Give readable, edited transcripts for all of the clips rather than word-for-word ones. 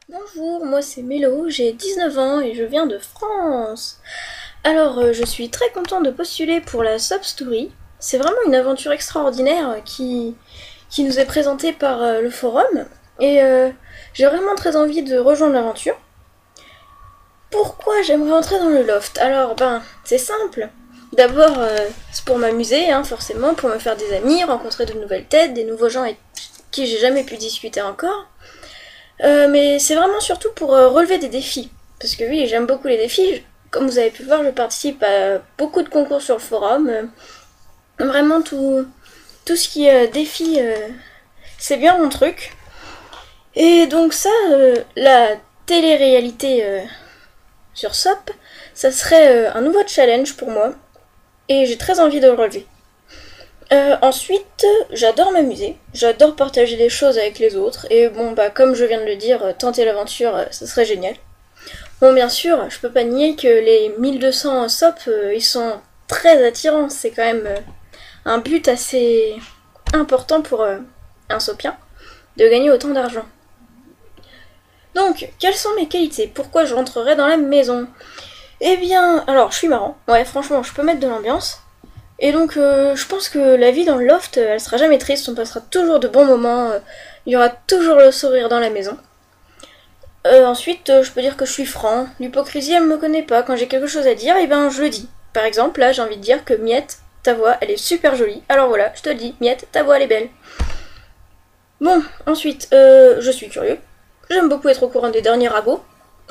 Bonjour, moi c'est Mélo, j'ai 19 ans et je viens de France. Alors, je suis très content de postuler pour la Sob Story. C'est vraiment une aventure extraordinaire qui nous est présentée par le forum et j'ai vraiment très envie de rejoindre l'aventure. Pourquoi j'aimerais entrer dans le loft? Alors, c'est simple. D'abord, c'est pour m'amuser, hein, forcément, pour me faire des amis, rencontrer de nouvelles têtes, des nouveaux gens avec qui j'ai jamais pu discuter encore. Mais c'est vraiment surtout pour relever des défis. Parce que oui, j'aime beaucoup les défis. Comme vous avez pu le voir, je participe à beaucoup de concours sur le forum. Vraiment tout ce qui est défi, c'est bien mon truc. Et donc ça, la télé-réalité sur SOP, ça serait un nouveau challenge pour moi. Et j'ai très envie de le relever. Ensuite, j'adore m'amuser, j'adore partager des choses avec les autres, et bon, comme je viens de le dire, tenter l'aventure, ça serait génial. Bon, bien sûr, je peux pas nier que les 1200 SOP, ils sont très attirants, c'est quand même un but assez important pour un sopien, de gagner autant d'argent. Donc, quelles sont mes qualités? Pourquoi je rentrerai dans la maison? Eh bien, alors, je suis marrant, ouais, franchement, je peux mettre de l'ambiance, et donc, je pense que la vie dans le loft, elle sera jamais triste, on passera toujours de bons moments, il y aura toujours le sourire dans la maison. Ensuite, je peux dire que je suis franc, l'hypocrisie, elle me connaît pas, quand j'ai quelque chose à dire, et ben je le dis. Par exemple, là, j'ai envie de dire que Miette, ta voix, elle est super jolie, alors voilà, je te le dis, Miette, ta voix, elle est belle. Bon, ensuite, je suis curieux, j'aime beaucoup être au courant des derniers ragots,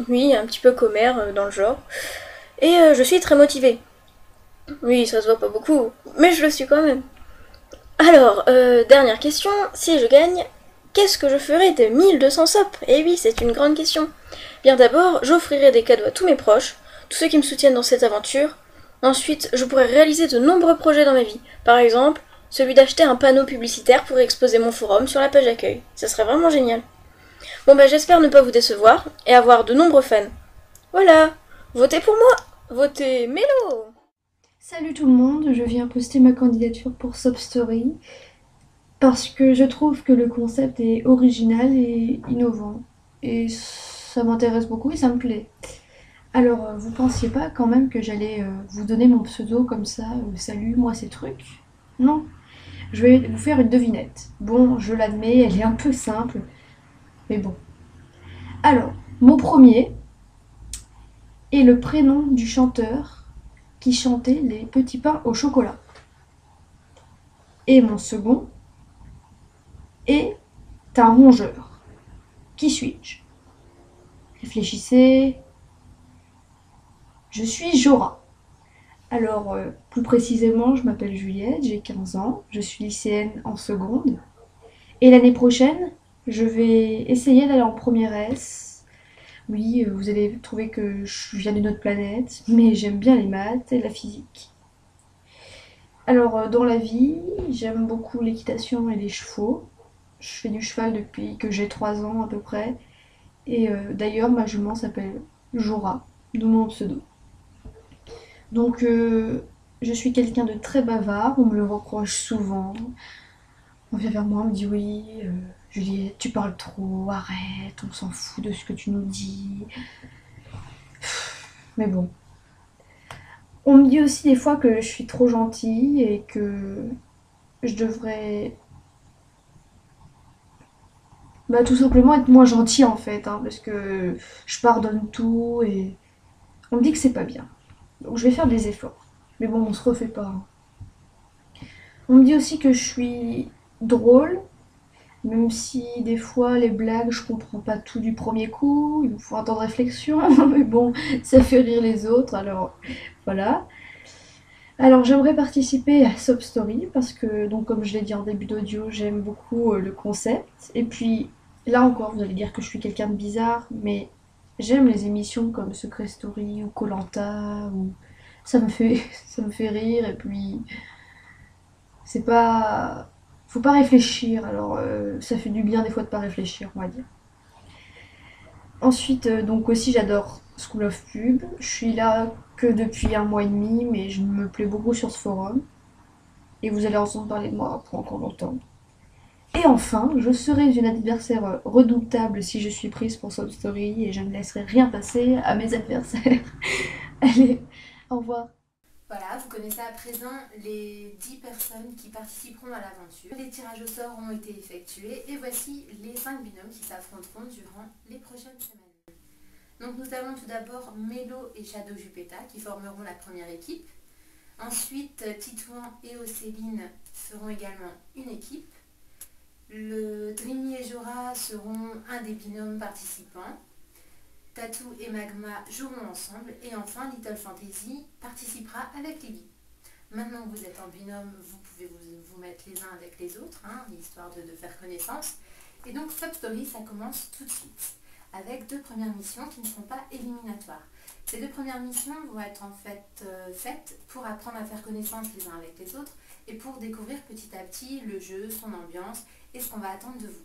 oui, un petit peu commère dans le genre, et je suis très motivée. Oui, ça se voit pas beaucoup, mais je le suis quand même. Alors, dernière question, si je gagne, qu'est-ce que je ferai de 1200 SOP? Eh oui, c'est une grande question. Bien d'abord, j'offrirai des cadeaux à tous mes proches, tous ceux qui me soutiennent dans cette aventure. Ensuite, je pourrai réaliser de nombreux projets dans ma vie. Par exemple, celui d'acheter un panneau publicitaire pour exposer mon forum sur la page d'accueil. Ça serait vraiment génial. Bon j'espère ne pas vous décevoir et avoir de nombreux fans. Voilà, votez pour moi, votez Mélo. Salut tout le monde, je viens poster ma candidature pour Sob Story parce que je trouve que le concept est original et innovant et ça m'intéresse beaucoup et ça me plaît. Alors, vous pensiez pas quand même que j'allais vous donner mon pseudo comme ça, salut, moi c'est truc? Non, je vais vous faire une devinette. Bon, je l'admets, elle est un peu simple, mais bon. Alors, mon premier est le prénom du chanteur qui chantait les petits pains au chocolat. Et mon second est un rongeur. Qui suis-je? Réfléchissez. Je suis Jora. Alors, plus précisément, je m'appelle Juliette, j'ai 15 ans, je suis lycéenne en seconde. Et l'année prochaine, je vais essayer d'aller en première S. Oui, vous allez trouver que je viens d'une autre planète, mais j'aime bien les maths et la physique. Alors, dans la vie, j'aime beaucoup l'équitation et les chevaux. Je fais du cheval depuis que j'ai 3 ans à peu près. Et d'ailleurs, ma jument s'appelle Jora, d'où mon pseudo. Donc, je suis quelqu'un de très bavard, on me le reproche souvent. On vient vers moi, on me dit oui, Juliette, tu parles trop, arrête, on s'en fout de ce que tu nous dis. Mais bon. On me dit aussi des fois que je suis trop gentille et que je devrais tout simplement être moins gentille en fait, hein, parce que je pardonne tout et on me dit que c'est pas bien. Donc je vais faire des efforts. Mais bon, on se refait pas, hein. On me dit aussi que je suis drôle, même si des fois les blagues je comprends pas tout du premier coup, il me faut un temps de réflexion, mais bon, ça fait rire les autres, alors voilà. Alors j'aimerais participer à Sob Story parce que, donc comme je l'ai dit en début d'audio, j'aime beaucoup le concept. Et puis là encore, vous allez dire que je suis quelqu'un de bizarre, mais j'aime les émissions comme Secret Story ou koh ou ça me fait ça me fait rire et puis c'est pas faut pas réfléchir. Alors ça fait du bien des fois de pas réfléchir, on va dire. Ensuite, donc aussi j'adore School of Pub. Je suis là que depuis un mois et demi, mais je me plais beaucoup sur ce forum. Et vous allez entendre parler de moi pour encore longtemps. Et enfin, je serai une adversaire redoutable si je suis prise pour Sob Story et je ne laisserai rien passer à mes adversaires. Allez, au revoir. Voilà, vous connaissez à présent les 10 personnes qui participeront à l'aventure. Les tirages au sort ont été effectués et voici les 5 binômes qui s'affronteront durant les prochaines semaines. Donc nous avons tout d'abord Mélo et Shadow Jupeta qui formeront la première équipe. Ensuite, Titouan et Océline seront également une équipe. Le Dreamy et Jora seront un des binômes participants. Tatou et Magma joueront ensemble. Et enfin, Little Fantasy participera avec Lily. Maintenant que vous êtes en binôme, vous pouvez vous mettre les uns avec les autres, histoire de faire connaissance. Et donc, Sob Story, ça commence tout de suite, avec 2 premières missions qui ne seront pas éliminatoires. Ces 2 premières missions vont être en fait faites pour apprendre à faire connaissance les uns avec les autres et pour découvrir petit à petit le jeu, son ambiance et ce qu'on va attendre de vous.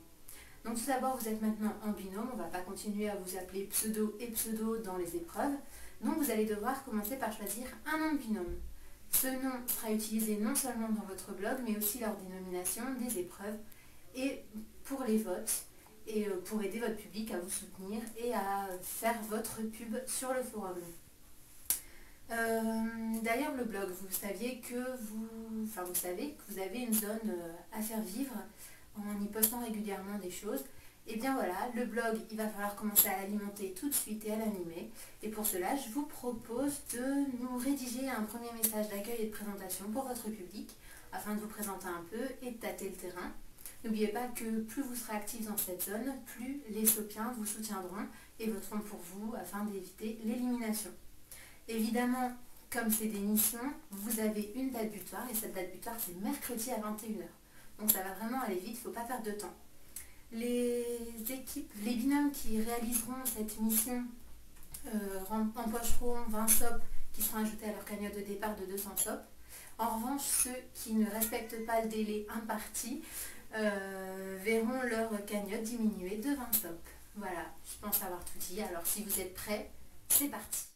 Donc tout d'abord, vous êtes maintenant en binôme, on ne va pas continuer à vous appeler pseudo et pseudo dans les épreuves. Donc vous allez devoir commencer par choisir un nom de binôme. Ce nom sera utilisé non seulement dans votre blog, mais aussi lors des nominations, des épreuves et pour les votes, et pour aider votre public à vous soutenir et à faire votre pub sur le forum. D'ailleurs, le blog, vous savez que vous avez une zone à faire vivre en y postant régulièrement des choses. Et bien voilà, le blog, il va falloir commencer à l'alimenter tout de suite et à l'animer. Et pour cela, je vous propose de nous rédiger un premier message d'accueil et de présentation pour votre public, afin de vous présenter un peu et de tâter le terrain. N'oubliez pas que plus vous serez actifs dans cette zone, plus les Sopiens vous soutiendront et voteront pour vous afin d'éviter l'élimination. Évidemment, comme c'est des missions, vous avez une date butoir et cette date butoir c'est mercredi à 21h. Donc ça va vraiment aller vite, il ne faut pas perdre de temps. Les binômes qui réaliseront cette mission empocheront 20 SOP qui seront ajoutés à leur cagnotte de départ de 200 SOP. En revanche, ceux qui ne respectent pas le délai imparti verront leur cagnotte diminuer de 20 SOP. Voilà, je pense avoir tout dit. Alors si vous êtes prêts, c'est parti.